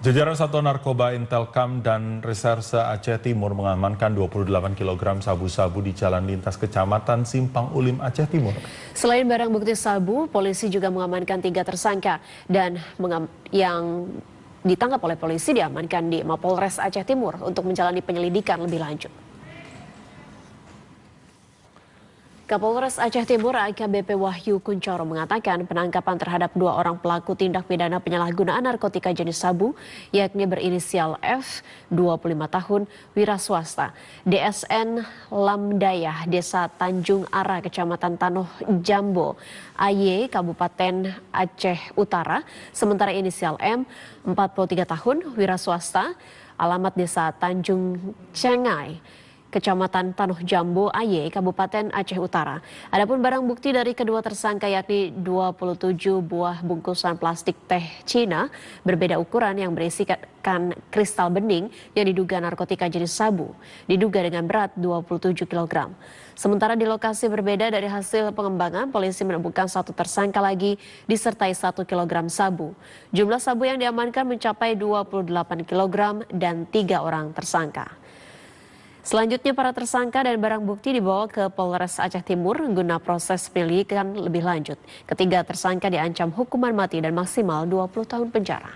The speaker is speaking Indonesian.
Jajaran Satuan Narkoba Intelkam dan Reserse Aceh Timur mengamankan 28 kg sabu-sabu di Jalan Lintas Kecamatan Simpang Ulim, Aceh Timur. Selain barang bukti sabu, polisi juga mengamankan 3 tersangka dan yang ditangkap oleh polisi diamankan di Mapolres Aceh Timur untuk menjalani penyelidikan lebih lanjut. Kapolres Aceh Timur AKBP Wahyu Kuncoro mengatakan penangkapan terhadap 2 orang pelaku tindak pidana penyalahgunaan narkotika jenis sabu, yakni berinisial F, 25 tahun, wira swasta, DSN Lamdayah, Desa Tanjung Ara, Kecamatan Tanoh Jambo, AY, Kabupaten Aceh Utara, sementara inisial M, 43 tahun, wira swasta, alamat Desa Tanjung Cengai, Kecamatan Tanoh Jambo, AY, Kabupaten Aceh Utara. Adapun barang bukti dari kedua tersangka yakni 27 buah bungkusan plastik teh Cina berbeda ukuran yang berisikan kristal bening yang diduga narkotika jenis sabu, diduga dengan berat 27 kg. Sementara di lokasi berbeda dari hasil pengembangan, polisi menemukan 1 tersangka lagi disertai 1 kg sabu. Jumlah sabu yang diamankan mencapai 28 kg dan 3 orang tersangka. Selanjutnya para tersangka dan barang bukti dibawa ke Polres Aceh Timur guna proses penyelidikan lebih lanjut. Ketiga tersangka diancam hukuman mati dan maksimal 20 tahun penjara.